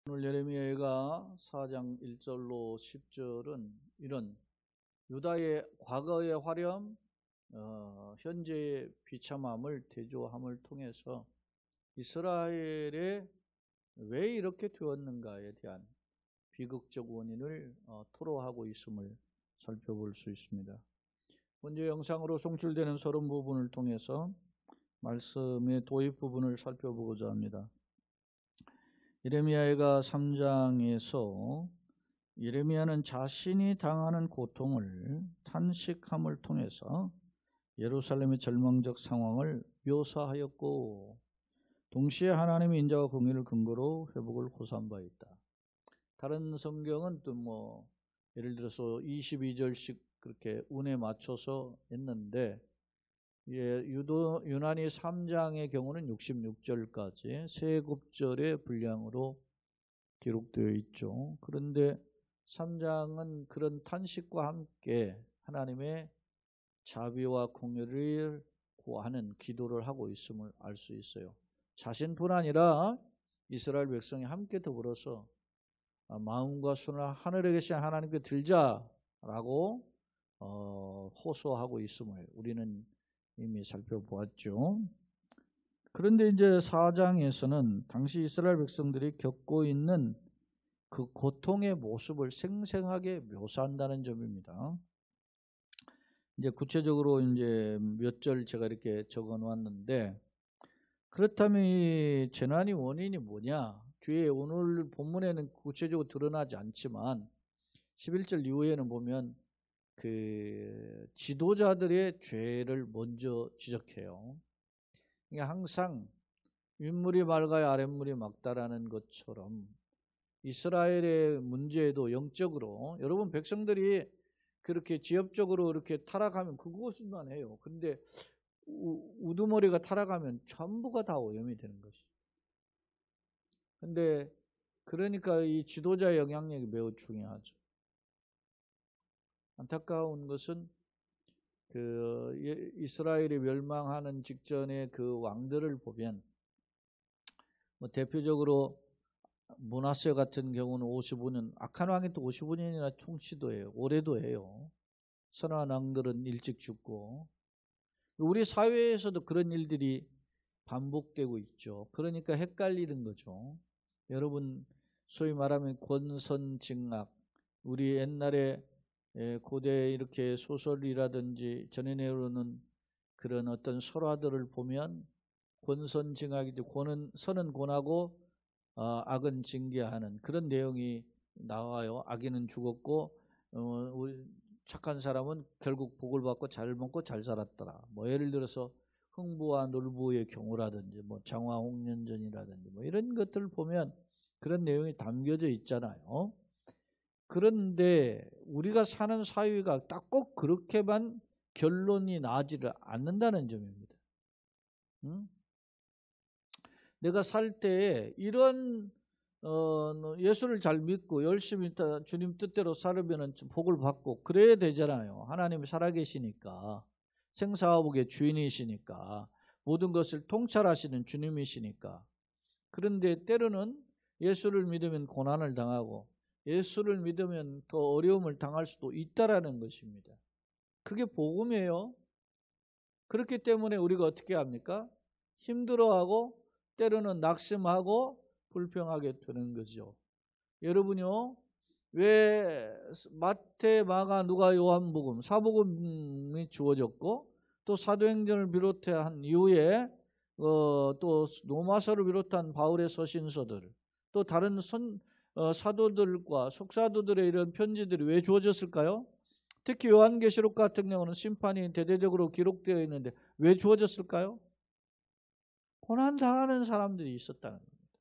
오늘 예레미야가 4장 1절로 10절은 이런 유다의 과거의 화렴, 현재의 비참함을 대조함을 통해서 이스라엘에 왜 이렇게 되었는가에 대한 비극적 원인을 토로하고 있음을 살펴볼 수 있습니다. 먼저 영상으로 송출되는 서론 부분을 통해서 말씀의 도입 부분을 살펴보고자 합니다. 예레미야가 3장에서 예레미야는 자신이 당하는 고통을 탄식함을 통해서 예루살렘의 절망적 상황을 묘사하였고, 동시에 하나님의 인자와 공의를 근거로 회복을 고사한 바 있다. 다른 성경은 또 예를 들어서 22절씩 그렇게 운에 맞춰서 했는데, 유난히 3장의 경우는 66절까지 세 곱절의 분량으로 기록되어 있죠. 그런데 3장은 그런 탄식과 함께 하나님의 자비와 공의를 구하는 기도를 하고 있음을 알 수 있어요. 자신뿐 아니라 이스라엘 백성이 함께 더불어서 마음과 손을 하늘에 계신 하나님께 들자라고 호소하고 있음을 우리는 이미 살펴보았죠. 그런데 이제 4장에서는 당시 이스라엘 백성들이 겪고 있는 그 고통의 모습을 생생하게 묘사한다는 점입니다. 이제 구체적으로 이제 몇 절 제가 이렇게 적어 놓았는데, 그렇다면 이 재난의 원인이 뭐냐? 뒤에 오늘 본문에는 구체적으로 드러나지 않지만 11절 이후에는 보면 그 지도자들의 죄를 먼저 지적해요. 그러니까 항상 윗물이 맑아야 아랫물이 맑다라는 것처럼 이스라엘의 문제도 영적으로 여러분 백성들이 그렇게 지엽적으로 이렇게 타락하면 그것만 해요. 근데 우두머리가 타락하면 전부가 다 오염이 되는 것이죠. 근데 그러니까 이 지도자의 영향력이 매우 중요하죠. 안타까운 것은 그 이스라엘이 멸망하는 직전의 그 왕들을 보면 대표적으로 므낫세 같은 경우는 55년, 악한 왕이 또 55년이나 통치도 해요. 오래도 해요. 선한 왕들은 일찍 죽고. 우리 사회에서도 그런 일들이 반복되고 있죠. 그러니까 헷갈리는 거죠. 여러분 소위 말하면 권선징악, 우리 옛날에 고대 이렇게 소설이라든지 전해내오는 그런 어떤 설화들을 보면 권선징악이죠. 선은 권하고 악은 징계하는 그런 내용이 나와요. 악인은 죽었고 착한 사람은 결국 복을 받고 잘 먹고 잘 살았더라. 예를 들어서 흥부와 놀부의 경우라든지 장화홍련전이라든지 이런 것들을 보면 그런 내용이 담겨져 있잖아요. 그런데 우리가 사는 사회가 딱 꼭 그렇게만 결론이 나지를 않는다는 점입니다. 내가 살 때 이런 예수를 잘 믿고 열심히 주님 뜻대로 살으면 복을 받고 그래야 되잖아요. 하나님이 살아계시니까, 생사화복의 주인이시니까, 모든 것을 통찰하시는 주님이시니까. 그런데 때로는 예수를 믿으면 고난을 당하고 예수를 믿으면 더 어려움을 당할 수도 있다라는 것입니다. 그게 복음이에요. 그렇기 때문에 우리가 어떻게 합니까? 힘들어하고 때로는 낙심하고 불평하게 되는 거죠. 여러분요, 왜 마태, 마가, 누가, 요한복음, 사복음이 주어졌고 또 사도행전을 비롯한 이후에 또 로마서를 비롯한 바울의 서신서들, 또 다른 사도들과 속사도들의 이런 편지들이 왜 주어졌을까요? 특히 요한계시록 같은 경우는 심판이 대대적으로 기록되어 있는데 왜 주어졌을까요? 고난당하는 사람들이 있었다는 겁니다.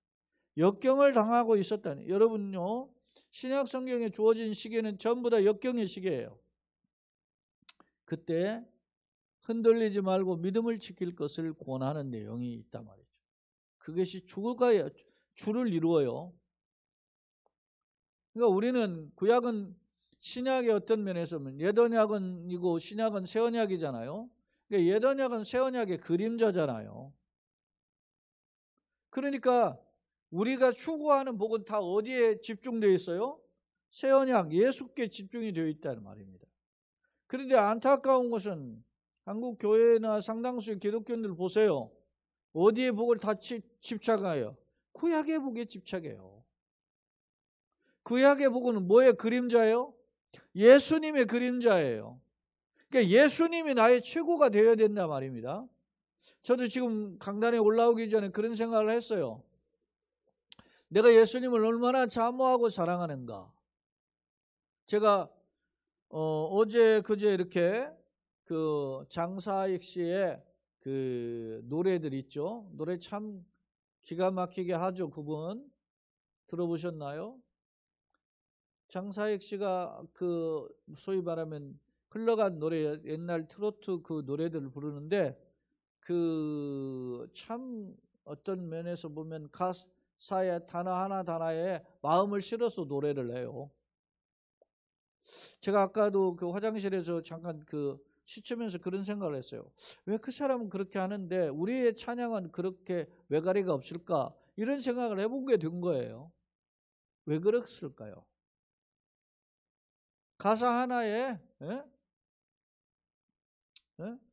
역경을 당하고 있었다는. 여러분요, 신약 성경에 주어진 시계는 전부 다 역경의 시계예요. 그때 흔들리지 말고 믿음을 지킬 것을 권하는 내용이 있단 말이죠. 그것이 주를 이루어요. 그러니까 우리는 구약은 신약의 어떤 면에서 옛 언약이고 신약은 새 언약이잖아요. 그러니까 옛 언약은 새 언약의 그림자잖아요. 그러니까 우리가 추구하는 복은 다 어디에 집중되어 있어요? 새 언약 예수께 집중이 되어 있다는 말입니다. 그런데 안타까운 것은 한국 교회나 상당수의 기독교인들 보세요. 어디에 복을 다 집착해요? 구약의 복에 집착해요. 구약의 복은 뭐의 그림자예요? 예수님의 그림자예요. 그러니까 예수님이 나의 최고가 되어야 된다 말입니다. 저도 지금 강단에 올라오기 전에 그런 생각을 했어요. 내가 예수님을 얼마나 자모하고 사랑하는가. 제가 어제 그제 이렇게 그 장사익 씨의 그 노래들 있죠. 노래 참 기가 막히게 하죠. 그분 들어보셨나요? 장사익 씨가 그 소위 말하면 흘러간 노래, 옛날 트로트 그 노래들을 부르는데 그 참 어떤 면에서 보면 가사의 단어 하나에 마음을 실어서 노래를 해요. 제가 아까도 그 화장실에서 잠깐 그 시치면서 그런 생각을 했어요. 왜 그 사람은 그렇게 하는데 우리의 찬양은 그렇게 외가리가 없을까? 이런 생각을 해보게 된 거예요. 왜 그랬을까요? 가사 하나에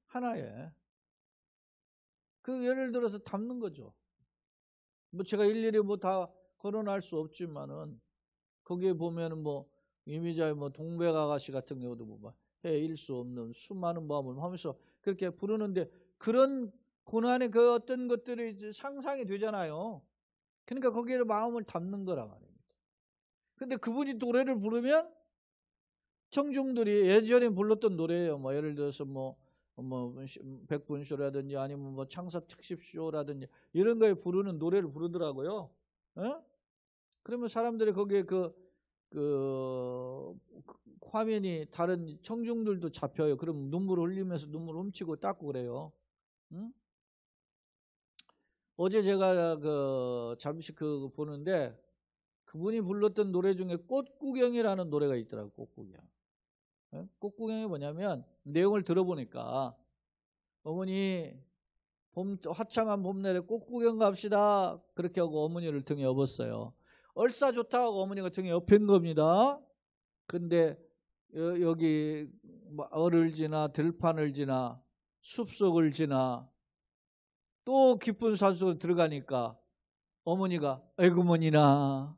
하나에 그 예를 들어서 담는 거죠. 뭐 제가 일일이 뭐 다 거론할 수 없지만은 거기에 보면은 뭐 이미자의 뭐 동백 아가씨 같은 경우도 뭐 해일 수 없는 수많은 마음을 하면서 그렇게 부르는데 그런 고난의 그 어떤 것들이 이제 상상이 되잖아요. 그러니까 거기에 마음을 담는 거란 말입니다. 근데 그분이 노래를 부르면 청중들이 예전에 불렀던 노래예요. 뭐 예를 들어서 뭐 백분쇼라든지 아니면 뭐 창사 특집쇼라든지 이런 거에 부르는 노래를 부르더라고요. 그러면 사람들이 거기에 그 화면이 다른 청중들도 잡혀요. 그럼 눈물을 흘리면서 눈물 훔치고 닦고 그래요. 응? 어제 제가 잠시 보는데 그분이 불렀던 노래 중에 꽃구경이라는 노래가 있더라고요. 꽃구경. 꽃구경이 뭐냐면 내용을 들어보니까 어머니 화창한 봄날에 꽃구경 갑시다 그렇게 하고 어머니를 등에 업었어요. 얼싸 좋다고 어머니가 등에 업힌 겁니다. 근데 여기 얼을 지나 들판을 지나 숲속을 지나 또 깊은 산속으로 들어가니까 어머니가 에구머니나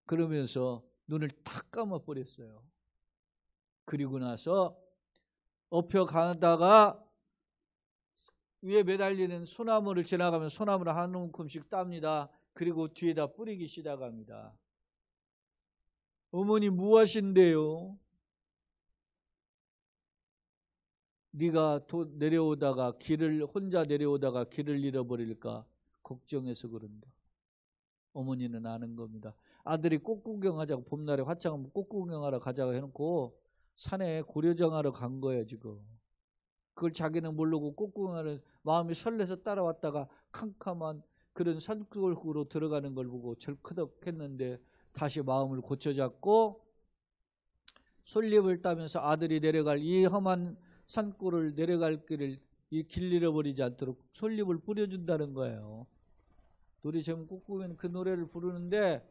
그러면서 눈을 탁 감아버렸어요. 그리고 나서 엎혀 가다가 위에 매달리는 소나무를 지나가면 소나무를 한 움큼씩 땁니다. 그리고 뒤에다 뿌리기 시작합니다. 어머니 무엇인데요? 네가 내려오다가 혼자 내려오다가 길을 잃어버릴까 걱정해서 그런다. 어머니는 아는 겁니다. 아들이 꽃구경하자고 봄날에 화창한 꽃구경하러 가자고 해놓고 산에 고려정하러 간 거예요 지금. 그걸 자기는 모르고 꽃구경하는 마음이 설레서 따라왔다가 캄캄한 그런 산골로 들어가는 걸 보고 절크덕했는데 다시 마음을 고쳐잡고 솔잎을 따면서 아들이 내려갈 이 험한 산골을 내려갈 길을 이 길 잃어버리지 않도록 솔잎을 뿌려준다는 거예요. 노래 제목 꽃구경 그 노래를 부르는데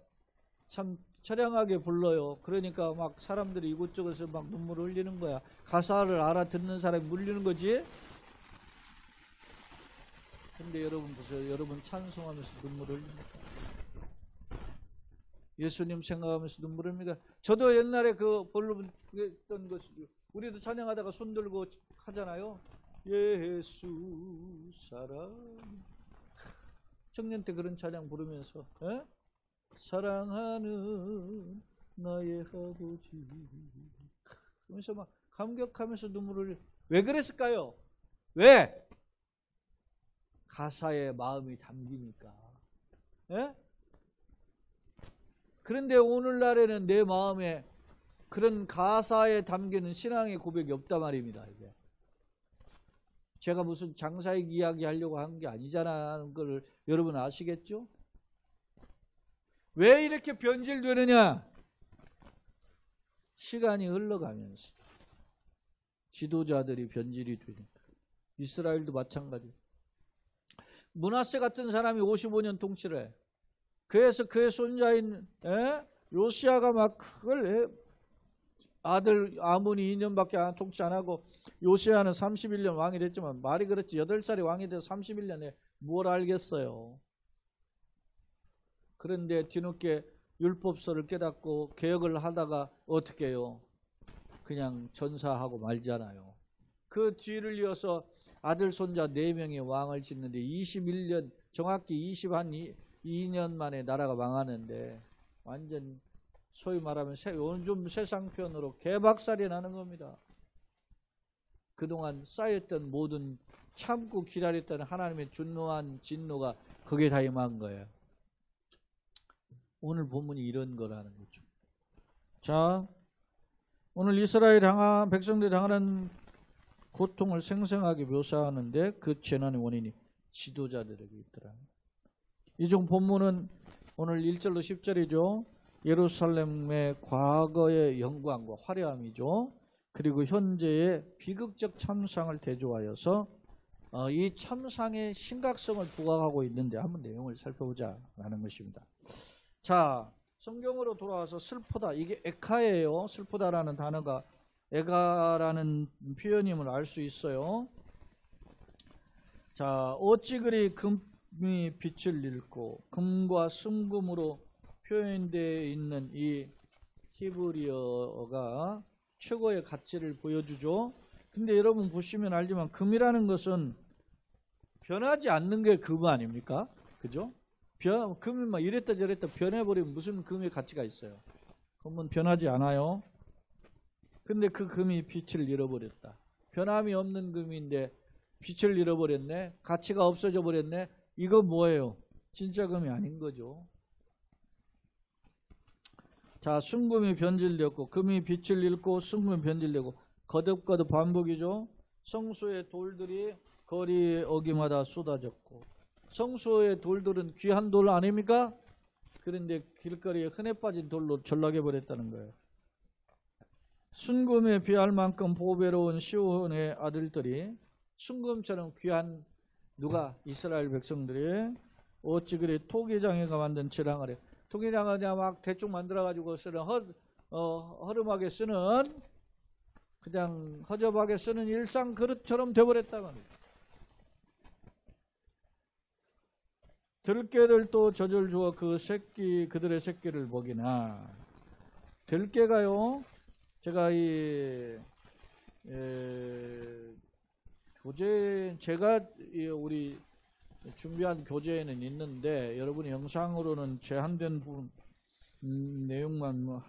참 처량하게 불러요. 그러니까 막 사람들이 이곳저곳에서 막 눈물을 흘리는 거야. 가사를 알아듣는 사람이 물리는 거지. 근데 여러분 보세요. 여러분 찬송하면서 눈물을 흘립니다. 예수님 생각하면서 눈물을 흘립니다. 저도 옛날에 불렀던 것 우리도 찬양하다가 손 들고 하잖아요. 예수 사랑. 청년 때 그런 찬양 부르면서 사랑하는 나의 아버지 그러면서 막 감격하면서 눈물을 왜 그랬을까요? 왜? 가사에 마음이 담기니까. 그런데 오늘날에는 내 마음에 그런 가사에 담기는 신앙의 고백이 없단 말입니다. 이게. 제가 무슨 장사익 이야기 하려고 한 게 아니잖아 하는 걸 여러분 아시겠죠? 왜 이렇게 변질되느냐? 시간이 흘러가면서 지도자들이 변질이 되니까. 이스라엘도 마찬가지. 므낫세 같은 사람이 55년 통치를 해. 그래서 그의 손자인 요시야가 막 그걸 아들 아문이 2년밖에 통치 안 하고 요시야는 31년 왕이 됐지만 말이 그렇지 8살이 왕이 돼서 31년에 뭘 알겠어요. 그런데 뒤늦게 율법서를 깨닫고 개혁을 하다가 어떻게 해요? 그냥 전사하고 말잖아요. 그 뒤를 이어서 아들 손자 4명의 왕을 짓는데 21년 정확히 22년 만에 나라가 망하는데 완전 소위 말하면 요즘 세상 표현으로 개박살이 나는 겁니다. 그동안 쌓였던 모든 참고 기다렸던 하나님의 준노한 진노가 거기에 다 임한 거예요. 오늘 본문이 이런 거라는 거죠. 자, 오늘 이스라엘 백성들이 당하는 고통을 생생하게 묘사하는데 그 재난의 원인이 지도자들에게 있더라. 이 중 본문은 오늘 1절로 10절이죠. 예루살렘의 과거의 영광과 화려함이죠. 그리고 현재의 비극적 참상을 대조하여서 이 참상의 심각성을 부각하고 있는데 한번 내용을 살펴보자라는 것입니다. 자, 성경으로 돌아와서 슬프다. 이게 에카예요. 슬프다라는 단어가 에가라는 표현임을 알 수 있어요. 자, 어찌 그리 금이 빛을 잃고 금과 순금으로 표현되어 있는 이 히브리어가 최고의 가치를 보여주죠. 근데 여러분 보시면 알지만 금이라는 것은 변하지 않는 게 금 아닙니까? 그죠? 금이 막 이랬다 저랬다 변해버리면 무슨 금의 가치가 있어요? 금은 변하지 않아요. 근데 그 금이 빛을 잃어버렸다. 변함이 없는 금인데 빛을 잃어버렸네. 가치가 없어져 버렸네. 이거 뭐예요? 진짜 금이 아닌 거죠. 자, 순금이 변질되었고 금이 빛을 잃고 순금이 변질되고 거듭거듭 반복이죠. 성소의 돌들이 거리 어기마다 쏟아졌고 성소의 돌들은 귀한 돌 아닙니까? 그런데 길거리에 흔해 빠진 돌로 전락해 버렸다는 거예요. 순금에 비할 만큼 보배로운 시온의 아들들이 순금처럼 귀한 누가? 이스라엘 백성들이 어찌 그리 토기장애가 만든 지랑을 해. 토기장을 그냥 막 대충 만들어가지고 쓰는 허름하게 쓰는 그냥 허접하게 쓰는 일상 그릇처럼 되어버렸다고 합니다. 들깨들도 젖을 주어 그들의 새끼를 먹이나. 들깨가요, 제가 제가 우리 준비한 교재에는 있는데 여러분이 영상으로는 제한된 부분 내용만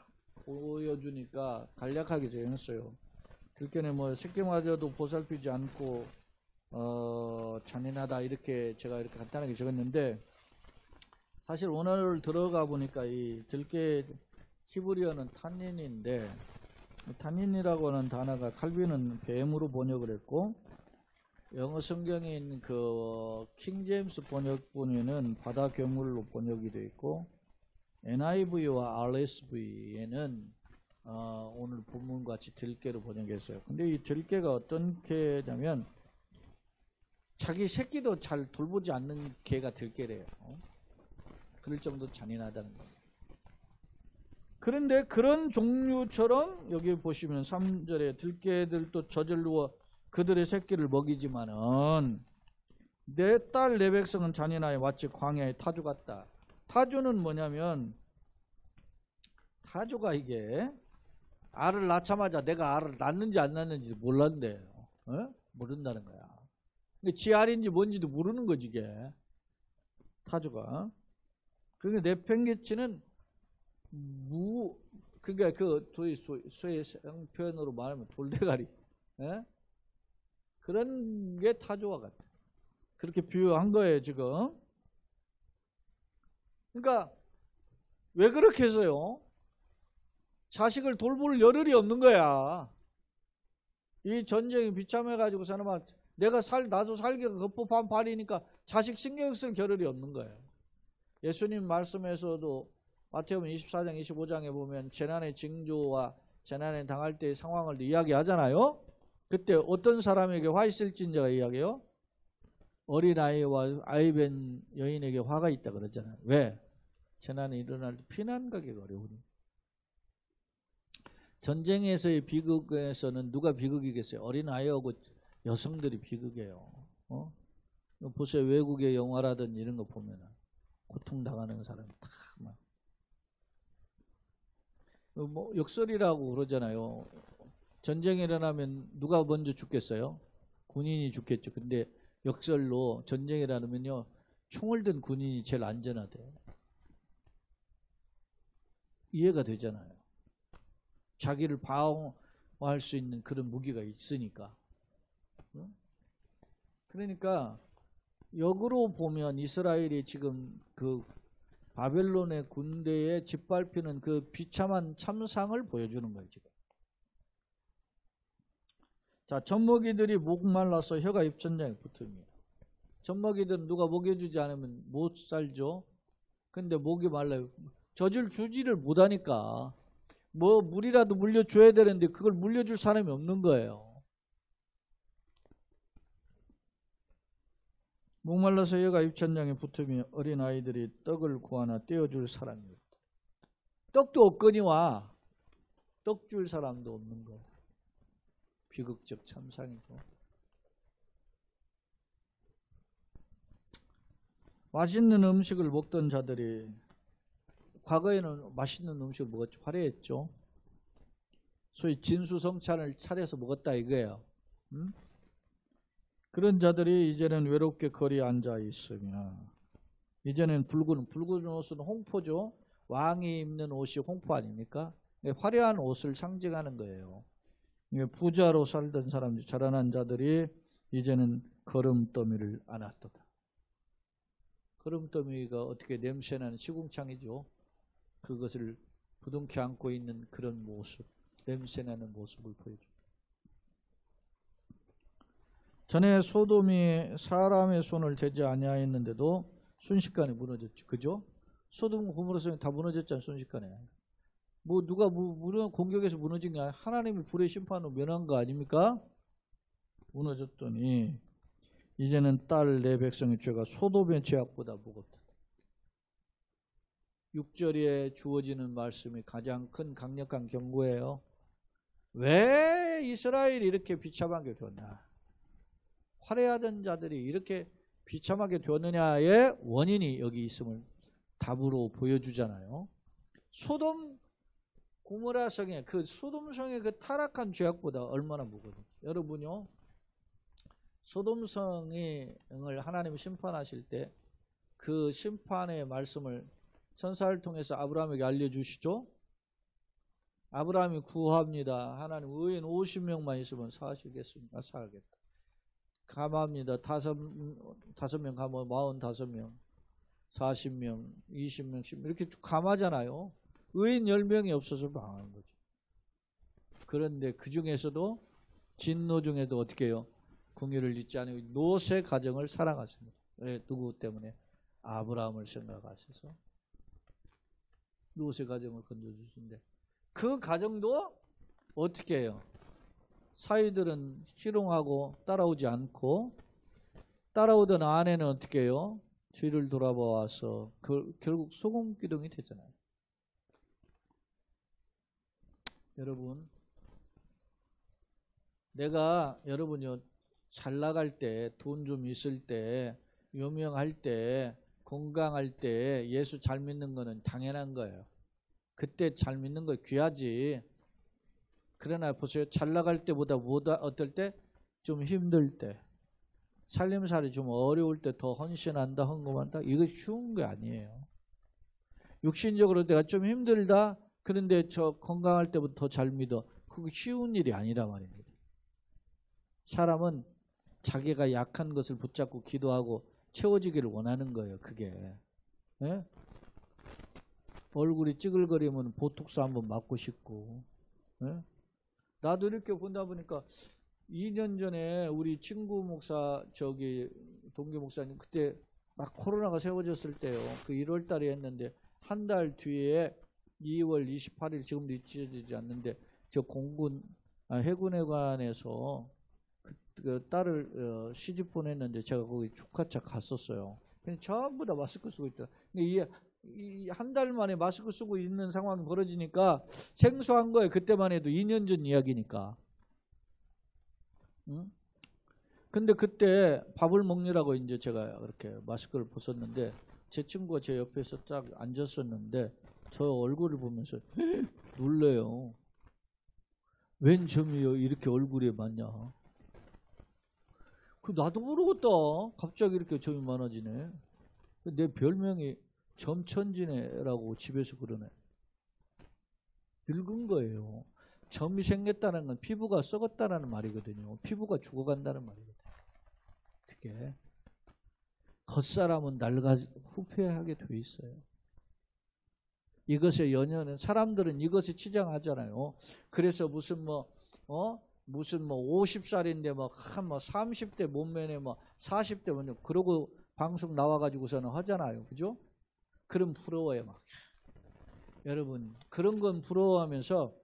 보여주니까 간략하게 정했어요. 들깨는 뭐 새끼마저도 보살피지 않고 잔인하다 이렇게 제가 이렇게 간단하게 적었는데 사실 오늘 들어가 보니까 이 들깨 히브리어는 탄닌인데 탄닌이라고 하는 단어가 칼빈은 뱀으로 번역을 했고 영어 성경에 있는 그 킹제임스 번역본에는 바다 괴물로 번역이 되어 있고 NIV와 RSV에는 오늘 본문과 같이 들깨로 번역했어요. 근데 이 들깨가 어떤 개냐면 자기 새끼도 잘 돌보지 않는 개가 들깨래요. 그럴 정도 잔인하다는 거예요. 그런데 그런 종류처럼 여기 보시면 3절에 들깨들도 젖을 누워 그들의 새끼를 먹이지만은 내 딸 내 백성은 잔인하여 마치 광야의 타주 같다. 타주는 뭐냐면 타주가 이게 알을 낳자마자 내가 알을 낳는지 안 낳는지 몰랐는데요. 모른다는 거야. 지 알인지 뭔지도 모르는 거지 이게 타주가. 그러니까 내팽개치는 그러니까 그 소의 표현으로 말하면 돌대가리. 그런 게 타조와 같아. 그렇게 비유한 거예요 지금. 그러니까 왜 그렇게 해서요? 자식을 돌볼 여력이 없는 거야. 이 전쟁이 비참해가지고 사람아 나도 살기가 급급한 발이니까 자식 신경 쓸 겨를이 없는 거예요. 예수님 말씀에서도 마태복음 24장 25장에 보면 재난의 징조와 재난에 당할 때의 상황을 이야기하잖아요. 그때 어떤 사람에게 화 있을진저가 이야기해요? 어린아이와 아이벤 여인에게 화가 있다 그러잖아요. 왜? 재난이 일어날 때 피난 가기가 어려우니. 전쟁에서의 비극에서는 누가 비극이겠어요? 어린아이하고 여성들이 비극이에요. 보세요. 외국의 영화라든지 이런 거 보면 고통당하는 사람 다 막. 뭐 역설이라고 그러잖아요. 전쟁이 일어나면 누가 먼저 죽겠어요? 군인이 죽겠죠. 근데 역설로 전쟁이 일어나면요, 총을 든 군인이 제일 안전하대. 이해가 되잖아요. 자기를 방어할 수 있는 그런 무기가 있으니까. 그러니까 역으로 보면 이스라엘이 지금 그 바벨론의 군대에 짓밟히는 그 비참한 참상을 보여주는 거예요, 지금. 자, 젖먹이들이 목말라서 혀가 입천장에 붙습니다. 젖먹이들은 누가 먹여주지 않으면 못 살죠. 근데 목이 말라요. 젖을 주지를 못하니까 뭐 물이라도 물려줘야 되는데 그걸 물려줄 사람이 없는 거예요. 목말라서 혀가 입천장에 붙으며 어린아이들이 떡을 구하나 떼어줄 사람이 없다. 떡도 없거니와 떡 줄 사람도 없는 거예요. 비극적 참상이죠. 맛있는 음식을 먹던 자들이, 과거에는 맛있는 음식을 먹었죠. 화려했죠. 소위 진수성찬을 차려서 먹었다 이거예요. 그런 자들이 이제는 외롭게 거리에 앉아 있으며, 이제는 붉은 옷은 홍포죠. 왕이 입는 옷이 홍포 아닙니까? 화려한 옷을 상징하는 거예요. 부자로 살던 사람들, 자라난 자들이 이제는 거름더미를 안았도다. 거름더미가 어떻게 냄새나는 시궁창이죠. 그것을 부둥켜 안고 있는 그런 모습, 냄새나는 모습을 보여줍니다. 전에 소돔이 사람의 손을 대지 아니하였는데도 순식간에 무너졌죠. 그죠? 소돔 고모라성이 다 무너졌잖아요. 순식간에. 뭐 누가 공격해서 무너진 게 아니라 하나님이 불의 심판으로 면한 거 아닙니까? 무너졌더니 이제는 딸 내 백성의 죄가 소돔의 죄악보다 무겁다. 6절에 주어지는 말씀이 가장 큰 강력한 경고예요. 왜 이스라엘이 이렇게 비참하게 되었나? 화려하던 자들이 이렇게 비참하게 되었느냐의 원인이 여기 있음을 답으로 보여주잖아요. 소돔 고모라 성의 그 소돔 성의 그 타락한 죄악보다 얼마나 무거워요. 여러분요, 소돔 성을 하나님이 심판하실 때 그 심판의 말씀을 천사를 통해서 아브라함에게 알려주시죠. 아브라함이 구합니다. 하나님, 의인 50명만 있으면 사시겠습니까? 살겠다. 감합니다. 5명 가면 45명, 40명, 20명, 10명 이렇게 쭉 감하잖아요. 의인 10명이 없어서 망한 거죠. 그런데 그 중에서도 진노 중에도 어떻게 해요? 궁유를 잊지 않으고 롯의 가정을 사랑하십니다. 왜? 누구 때문에? 아브라함을 생각하셔서 롯의 가정을 건져주신데, 그 가정도 어떻게 해요? 사위들은 희롱하고 따라오지 않고, 따라오던 아내는 어떻게 해요? 뒤를 돌아봐와서 결국 소금기둥이 되잖아요. 여러분, 내가 여러분이 잘 나갈 때, 돈 좀 있을 때, 유명할 때, 건강할 때 예수 잘 믿는 거는 당연한 거예요. 그때 잘 믿는 거 귀하지. 그러나 보세요. 잘 나갈 때보다 어떨 때? 좀 힘들 때, 살림살이 좀 어려울 때 더 헌신한다, 헌금한다. 이거 쉬운 게 아니에요. 육신적으로 내가 좀 힘들다. 그런데 저 건강할 때부터 더 잘 믿어. 그거 쉬운 일이 아니라 말입니다. 사람은 자기가 약한 것을 붙잡고 기도하고 채워지기를 원하는 거예요. 그게. 네? 얼굴이 찌글거리면 보톡스 한번 맞고 싶고. 네? 나도 이렇게 보다 보니까 2년 전에 우리 친구 목사, 동기 목사님, 그때 막 코로나가 세워졌을 때요. 그 1월 달에 했는데 한 달 뒤에 2월 28일, 지금도 잊혀지지 않는데, 저 해군회관에서 그 딸을 시집 보냈는데 제가 거기 축하차 갔었어요. 근데 전부 다 마스크 쓰고 있다. 이 한 달 만에 마스크 쓰고 있는 상황이 벌어지니까 생소한 거예요. 그때만 해도 2년 전 이야기니까. 응? 근데 그때 밥을 먹느라고 이제 제가 이렇게 마스크를 벗었는데 제 친구가 제 옆에서 딱 앉았었는데 저 얼굴을 보면서 놀래요. 웬 점이 이렇게 얼굴에 많냐. 그 나도 모르겠다. 갑자기 이렇게 점이 많아지네. 내 별명이 점천지네라고 집에서 그러네. 늙은 거예요. 점이 생겼다는 건 피부가 썩었다는 말이거든요. 피부가 죽어간다는 말이거든요. 그게 겉사람은 낡아 후퇴하게 돼 있어요. 이것의 연연은 사람들은 이것에 치장하잖아요. 그래서 무슨 뭐 50살인데 한 30대 몸매네 40대 뭐 그러고 방송 나와가지고서는 하잖아요. 그죠? 그럼 부러워요. 막. 여러분 그런 건 부러워하면서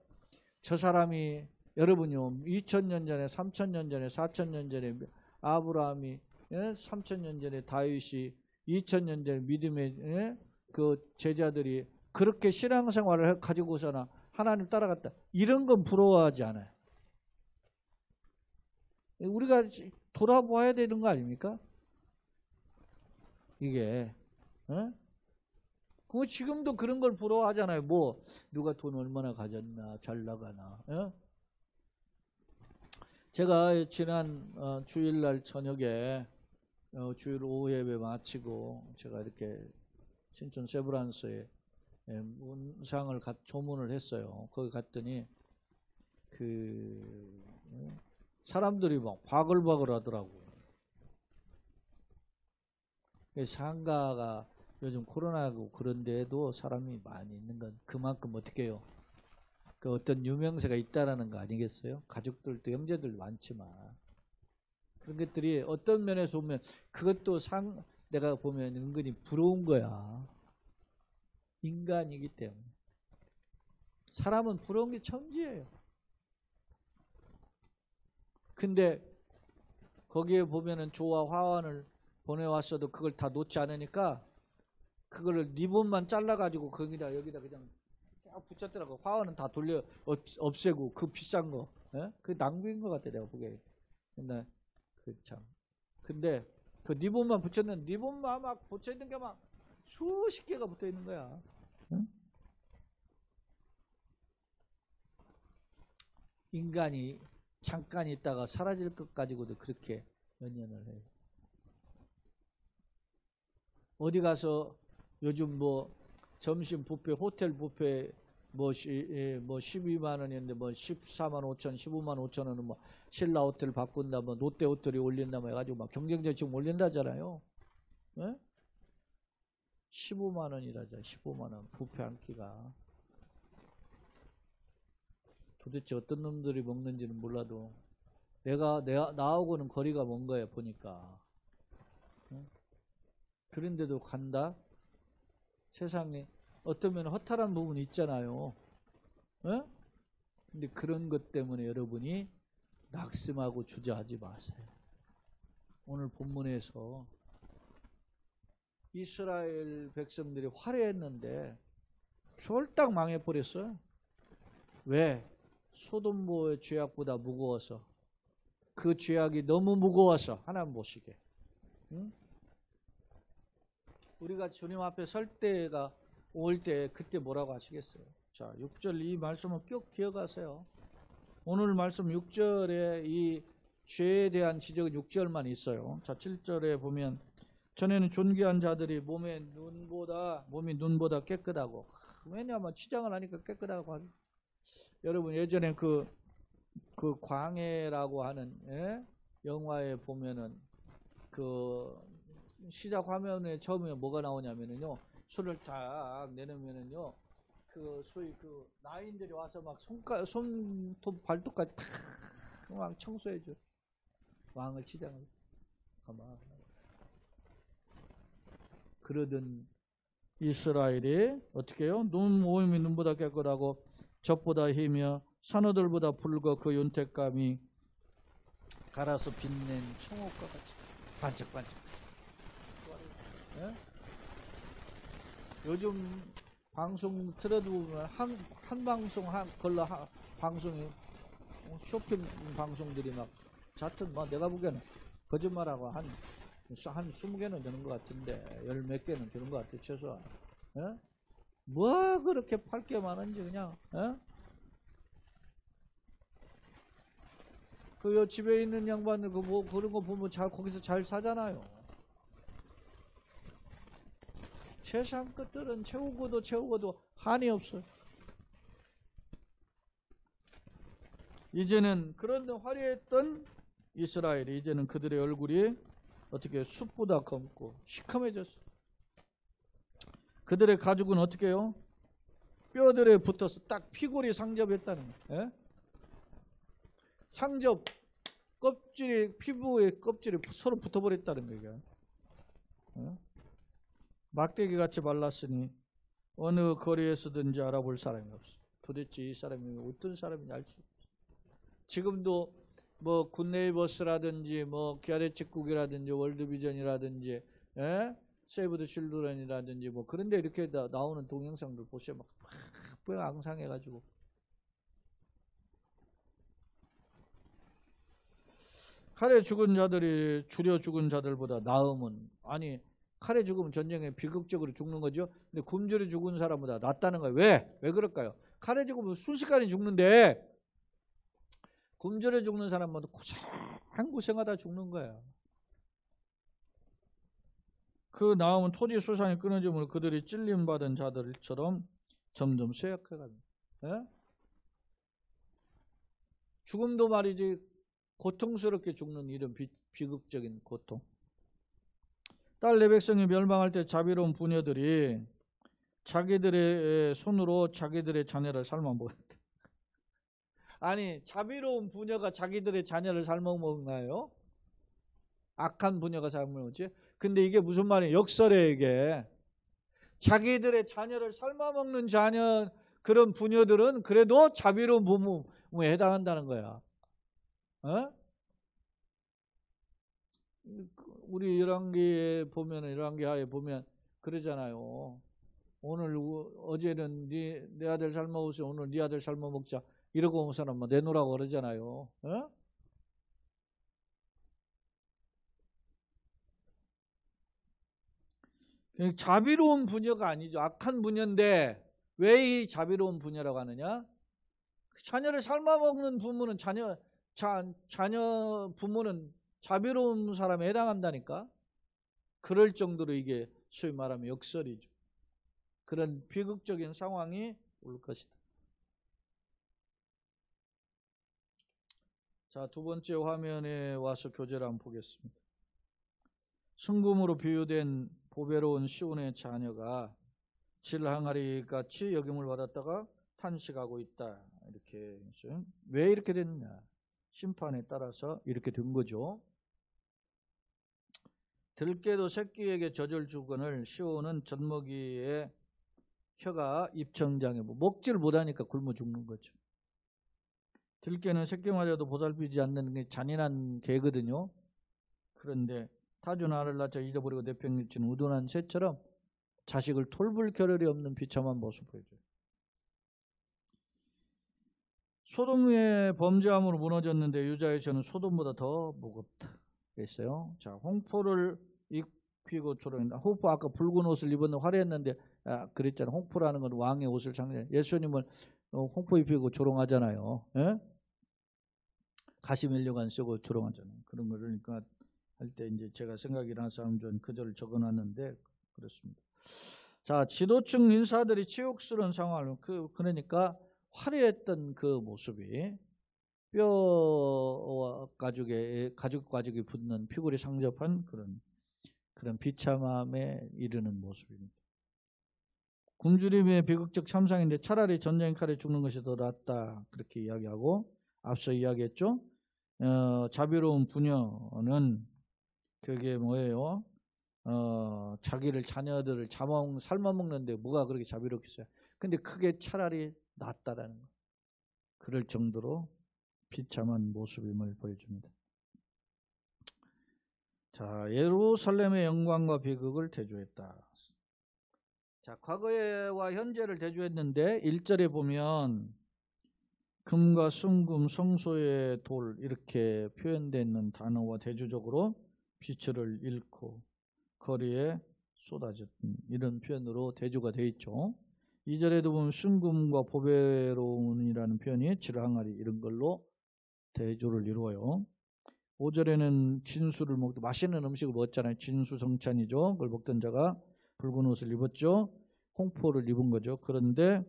저 사람이 여러분요 2000년 전에 3000년 전에 4000년 전에 아브라함이 3000년 전에 다윗이 2000년 전에 믿음의 그 제자들이 그렇게 신앙생활을 가지고서는 하나님 따라갔다. 이런 건 부러워하지 않아요. 우리가 돌아봐야 되는 거 아닙니까? 이게 그 지금도 그런 걸 부러워하잖아요. 뭐 누가 돈 얼마나 가졌나 잘 나가나. 제가 지난 주일날 저녁에 주일 오후 예배 마치고 제가 이렇게 신촌 세브란스에 문상을 조문을 했어요. 거기 갔더니 그 사람들이 막 바글바글 하더라고요. 상가가 요즘 코로나고 그런데도 사람이 많이 있는 건 그만큼 어떻게 해요? 그 어떤 유명세가 있다라는 거 아니겠어요? 가족들도 형제들 많지만 그런 것들이 어떤 면에서 보면 그것도 내가 보면 은근히 부러운 거야. 인간이기 때문에. 사람은 부러운 게 천지예요. 근데 거기에 보면은 조와 화환을 보내왔어도 그걸 다 놓지 않으니까 그거를 리본만 잘라가지고 거기다 여기다 그냥 쫙 붙였더라고. 화환은 다 돌려 없애고 그 비싼 거. 그 낭비인 것 같아 내가 보기에. 근데 근데 그 리본만 붙였는데 리본만 막 붙여있는 게 막 수십 개가 붙어 있는 거야. 응? 인간이 잠깐 있다가 사라질 것 가지고도 그렇게 연연을 해요. 어디 가서 요즘 뭐 점심 뷔페, 호텔 뷔페 뭐 12만 원이었는데 뭐 14만 5천, 15만 5천 원은 뭐 신라 호텔 바꾼다, 뭐 롯데 호텔이 올린다, 뭐 해가지고 막 경쟁자 지금 올린다잖아요. 네? 15만 원이라자, 15만 원 뷔페 한 끼가. 도대체 어떤 놈들이 먹는지는 몰라도 나하고는 거리가 먼 거야 보니까. 그런데도 간다? 세상에 어쩌면 허탈한 부분이 있잖아요. 근데 그런 것 때문에 여러분이 낙심하고 주저하지 마세요. 오늘 본문에서 이스라엘 백성들이 화려했는데 쫄딱 망해버렸어요. 왜? 소돔의 죄악보다 무거워서. 그 죄악이 너무 무거워서 하나님 보시게. 응? 우리가 주님 앞에 설 때가 올 때 그때 뭐라고 하시겠어요? 자, 6절 이 말씀을 꼭 기억하세요. 오늘 말씀 6절에 이 죄에 대한 지적은 6절만 있어요. 자, 7절에 보면 전에는 존귀한 자들이 몸이 눈보다 깨끗하고, 왜냐하면 치장을 하니까 깨끗하고 하죠. 여러분 예전에 그 광해라고 하는 영화에 보면은 그 시작 화면에 처음에 뭐가 나오냐면은요, 술을 딱 내놓으면은요, 그 소위 그 나인들이 와서 막 손톱 발톱까지 탁 막 청소해줘. 왕을 치장을 가만. 그러던 이스라엘이 어떻게 해요? 몸이 눈보다 깨끗하고 적보다 희며 산호들보다 붉어 그 윤택감이 갈아서 빛낸 청옥과 같이 반짝반짝. 예? 요즘 방송 틀어두면 한 방송 걸러 방송이 쇼핑 방송들이 막 자튼 뭐 내가 보기에는 거짓말하고 한 20개는 되는 것 같은데 열 몇 개는 되는 것 같아 최소한. 예? 뭐 그렇게 팔 게 많은지 그냥. 예? 그 집에 있는 양반들 그 뭐 그런 거 보면 거기서 잘 사잖아요. 세상 것들은 채우고도 한이 없어요. 이제는 그런데 화려했던 이스라엘이 이제는 그들의 얼굴이 어떻게 숲보다 검고 시커매졌어요. 그들의 가죽은 어떻게 해요? 뼈들에 붙어서 딱 피골이 상접했다는 거예요. 예? 상접 껍질이 피부의 껍질이 서로 붙어버렸다는 거예요. 예? 막대기 같이 말랐으니 어느 거리에서든지 알아볼 사람이 없어. 도대체 이 사람이 어떤 사람인지 알 수 없어. 지금도 뭐 굿네이버스라든지 뭐 기아레츠국이라든지 월드비전이라든지 예? 세이브 더 칠드런이라든지 뭐 그런데 이렇게 나오는 동영상들 보세요. 막 앙상해가지고. 칼에 죽은 자들이 줄여 죽은 자들보다 나음은 아니 칼에 죽으면 전쟁에 비극적으로 죽는 거죠. 근데 굶주려 죽은 사람보다 낫다는 거예요. 왜 그럴까요? 칼에 죽으면 순식간에 죽는데 굶주려 죽는 사람보다 고생하다 죽는 거야. 그 나음은 토지 수산이 끊어짐으로 그들이 찔림받은 자들처럼 점점 쇠약해갑니다. 예? 죽음도 말이지 고통스럽게 죽는 이런 비극적인 고통. 딸 내 백성이 멸망할 때 자비로운 부녀들이 자기들의 손으로 자기들의 자녀를 삶아먹었다. 아니 자비로운 부녀가 자기들의 자녀를 삶아먹나요? 악한 부녀가 삶아먹지? 근데 이게 무슨 말이에요? 역설에 이게 자기들의 자녀를 삶아먹는 자녀 그런 부녀들은 그래도 자비로운 부모에 해당한다는 거야. 어? 우리 열왕기에 보면은 열왕기하에 보면 그러잖아요. 오늘 어제는 네 아들 삶아먹었어. 오늘 네 아들 삶아먹자. 이러고 온 사람 뭐 내놓으라고 그러잖아요. 어? 자비로운 부녀가 아니죠. 악한 부녀인데 왜 이 자비로운 부녀라고 하느냐? 자녀를 삶아먹는 부모는 자녀 부모는 자비로운 사람에 해당한다니까. 그럴 정도로 이게 소위 말하면 역설이죠. 그런 비극적인 상황이 올 것이다. 자, 두 번째 화면에 와서 교재를 한번 보겠습니다. 순금으로 비유된 보배로운 시온의 자녀가 질항아리 같이 여김을 받았다가 탄식하고 있다. 이렇게 왜 이렇게 됐느냐? 심판에 따라서 이렇게 된 거죠. 들깨도 새끼에게 젖을 주거늘 시온은 젖먹이의 혀가 입천장에 먹지를 못하니까 굶어 죽는 거죠. 들깨는 새끼마저도 보살피지 않는 게 잔인한 개거든요. 그런데 타준 알을 낳자 잊어버리고 내팽개치는 우둔한 새처럼 자식을 돌볼 겨를이 없는 비참한 모습 보여줘요. 소돔의 범죄함으로 무너졌는데 유자의 죄는 소돔보다 더 무겁다. 그랬어요. 자, 홍포를 입히고 조롱한다. 홍포 아까 붉은 옷을 입었는데 화려했는데 그랬잖아요. 홍포라는 건 왕의 옷을 상징해. 예수님은 홍포 입히고 조롱하잖아요. 예? 가시 밀려간 쓰고 조롱하잖아요. 그런 거를 그러니까 할 때 이제 제가 생각이 나서 한번 그 절을 적어놨는데 그렇습니다. 자, 지도층 인사들이 치욕스러운 상황을 그러니까 화려했던 그 모습이 뼈와 가죽이 붙는 피골이 상접한 그런 비참함에 이르는 모습입니다. 굶주림의 비극적 참상인데 차라리 전쟁 칼에 죽는 것이 더 낫다 그렇게 이야기하고 앞서 이야기했죠. 자비로운 부녀는 그게 뭐예요? 자기를 자녀들을 삶아먹는데 뭐가 그렇게 자비롭겠어요? 근데 그게 차라리 낫다라는 거. 그럴 정도로 비참한 모습임을 보여줍니다. 자, 예루살렘의 영광과 비극을 대조했다. 자, 과거와 현재를 대조했는데 1절에 보면 금과 순금, 성소의 돌 이렇게 표현되어 있는 단어와 대조적으로 빛을 잃고 거리에 쏟아졌던 이런 표현으로 대조가 되어 있죠. 2절에도 보면 순금과 보배로운이라는 표현이 지르항아리 이런 걸로 대조를 이루어요. 5절에는 진수를 먹고 맛있는 음식을 먹었잖아요. 진수성찬이죠. 그걸 먹던 자가 붉은 옷을 입었죠. 홍포를 입은 거죠. 그런데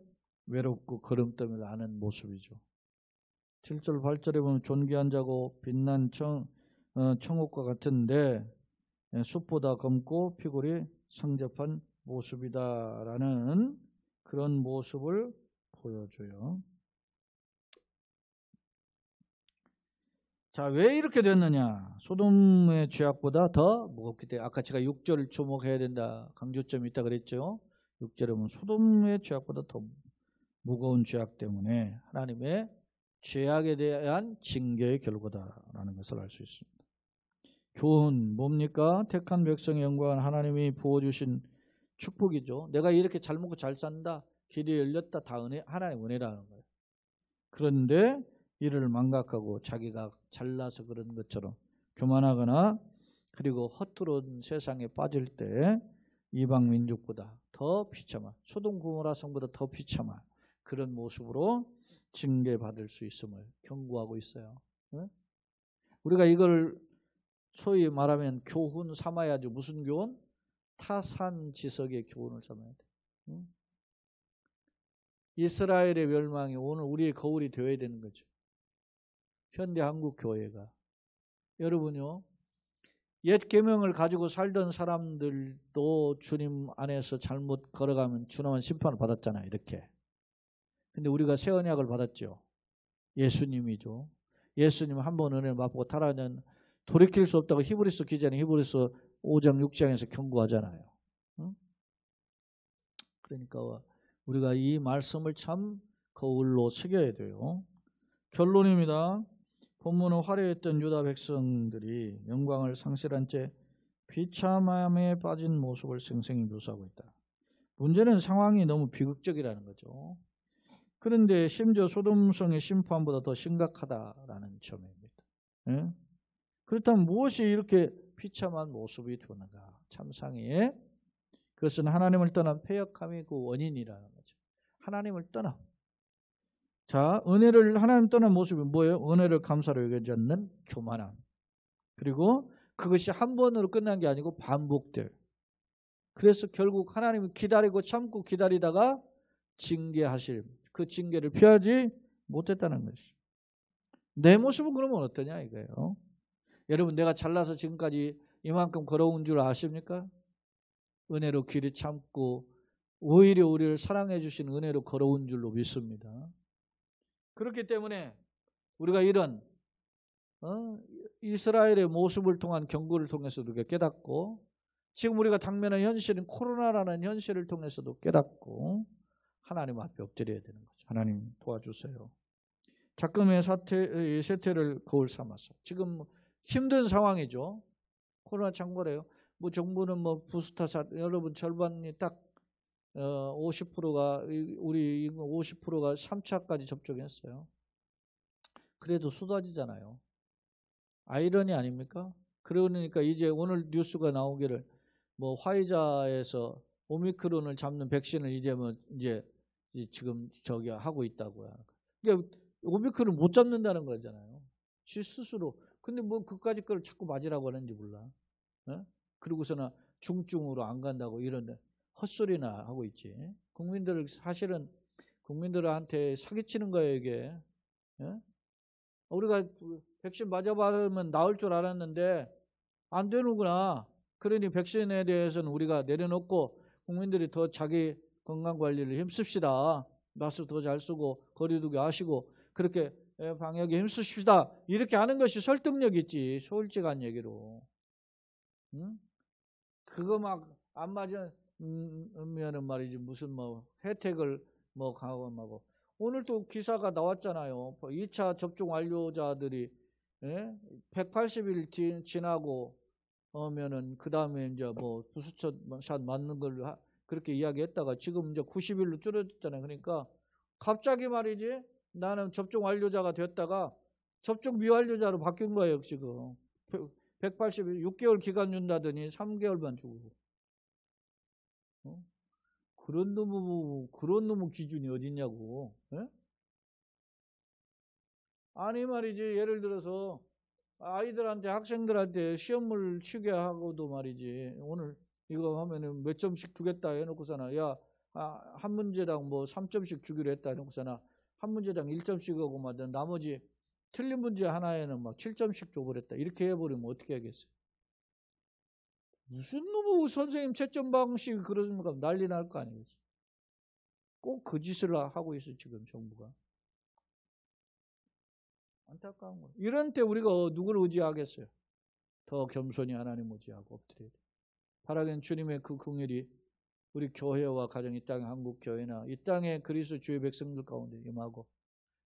외롭고 거름떠을 나는 모습이죠. 7절 8절에 보면 존귀한 자고 빛난 청옥과 같은데 숲보다 검고 피골이 성접한 모습이다라는 그런 모습을 보여줘요. 자, 왜 이렇게 됐느냐? 소돔의 죄악보다 더 무겁기 때문에 아까 제가 6절을 주목해야 된다 강조점이 있다 그랬죠. 6절에 보면 소돔의 죄악보다 더 무거운 죄악 때문에 하나님의 죄악에 대한 징계의 결과다라는 것을 알 수 있습니다. 교훈 뭡니까? 택한 백성의 영광은 하나님이 부어주신 축복이죠. 내가 이렇게 잘 먹고 잘 산다, 길이 열렸다, 다 은혜, 하나님의 은혜라는 거예요. 그런데 이를 망각하고 자기가 잘나서 그런 것처럼 교만하거나 그리고 허투른 세상에 빠질 때 이방 민족보다 더 비참한, 소돔 고모라 성보다 더 비참한 그런 모습으로 징계받을 수 있음을 경고하고 있어요. 우리가 이걸 소위 말하면 교훈 삼아야죠. 무슨 교훈? 타산지석의 교훈을 삼아야 돼. 이스라엘의 멸망이 오늘 우리의 거울이 되어야 되는 거죠. 현대 한국 교회가. 여러분요, 옛 계명을 가지고 살던 사람들도 주님 안에서 잘못 걸어가면 주님은 심판을 받았잖아요. 이렇게. 근데 우리가 새 언약을 받았죠. 예수님이죠. 예수님 한 번 은혜를 맛보고 타라는 돌이킬 수 없다고 히브리서 기자는 히브리서 5장 6장에서 경고하잖아요. 그러니까 우리가 이 말씀을 참 거울로 새겨야 돼요. 결론입니다. 본문은 화려했던 유다 백성들이 영광을 상실한 채 비참함에 빠진 모습을 생생히 묘사하고 있다. 문제는 상황이 너무 비극적이라는 거죠. 그런데 심지어 소돔성의 심판보다 더 심각하다라는 점입니다. 예? 그렇다면 무엇이 이렇게 비참한 모습이 되는가? 참상이에 그것은 하나님을 떠난 패역함이 그 원인이라는 거죠. 하나님을 떠나. 자, 은혜를 하나님 떠난 모습이 뭐예요? 은혜를 감사로 여기지 않는 교만함. 그리고 그것이 한 번으로 끝난 게 아니고 반복될. 그래서 결국 하나님이 기다리고 참고 기다리다가 징계하실 그 징계를 피하지 못했다는 것이. 내 모습은 그러면 어떠냐 이거예요. 여러분 내가 잘나서 지금까지 이만큼 걸어온 줄 아십니까? 은혜로 길이 참고 오히려 우리를 사랑해 주신 은혜로 걸어온 줄로 믿습니다. 그렇기 때문에 우리가 이런 이스라엘의 모습을 통한 경고를 통해서도 깨닫고 지금 우리가 당면한 현실인 코로나라는 현실을 통해서도 깨닫고 하나님 앞에 엎드려야 되는 거죠. 하나님 도와주세요. 작금의 세태를 거울 삼아서 지금 힘든 상황이죠. 코로나 창궐해요. 뭐 정부는 뭐 부스터샷 여러분 절반이 딱 50%가 우리 50%가 3차까지 접종했어요. 그래도 쏟아지잖아요. 아이러니 아닙니까? 그러니까 이제 오늘 뉴스가 나오기를 뭐 화이자에서 오미크론을 잡는 백신을 이제 지금 하고 있다고요. 그러니까 오미크론 못 잡는다는 거잖아요. 지 스스로. 근데 뭐 그까짓 걸 자꾸 맞으라고 하는지 몰라. 그러고서는 중증으로 안 간다고 이런 헛소리나 하고 있지. 사실은 국민들한테 사기치는 거예요, 이게. 우리가 백신 맞아봤으면 나을 줄 알았는데 안 되는구나. 그러니 백신에 대해서는 우리가 내려놓고 국민들이 더 자기 건강관리를 힘씁시다. 마스크 더 잘 쓰고 거리두기 하시고 그렇게 방역에 힘쓰십시다. 이렇게 하는 것이 설득력 있지. 솔직한 얘기로. 그거 막 안 맞으면은 말이지 무슨 뭐 혜택을 뭐 가고 오늘 또 기사가 나왔잖아요. 2차 접종 완료자들이 180일 지나고 면은 그 다음에 이제 뭐 부스터샷 맞는 걸 그렇게 이야기했다가 지금 이제 90일로 줄어졌잖아요. 그러니까 갑자기 말이지 나는 접종 완료자가 됐다가 접종 미완료자로 바뀐 거예요. 지금 180일 6개월 기간 준다더니 3개월만 주고. 그런 놈의 기준이 어딨냐고. 예? 아니 말이지 예를 들어서 아이들한테 학생들한테 시험을 치게 하고도 말이지 오늘 이거 하면은 몇 점씩 주겠다 해놓고서나 한 문제당 뭐 3점씩 주기로 했다 해놓고서나 한 문제당 1점씩 하고 막 나머지 틀린 문제 하나에는 막 7점씩 줘버렸다 이렇게 해버리면 어떻게 하겠어요? 무슨 놈의 선생님 채점 방식 그러니까 난리 날 거 아니겠어요? 꼭 그 짓을 하고 있어 지금 정부가. 안타까운 거예요. 이런 때 우리가 누구를 의지하겠어요? 더 겸손히 하나님 의지하고 엎드려야 돼요. 바라기는 주님의 그 긍휼이 우리 교회와 가정 이 땅의 한국 교회나 이 땅의 그리스도 주의 백성들 가운데 임하고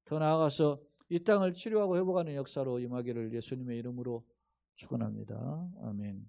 더 나아가서 이 땅을 치료하고 회복하는 역사로 임하기를 예수님의 이름으로 축원합니다. 아멘.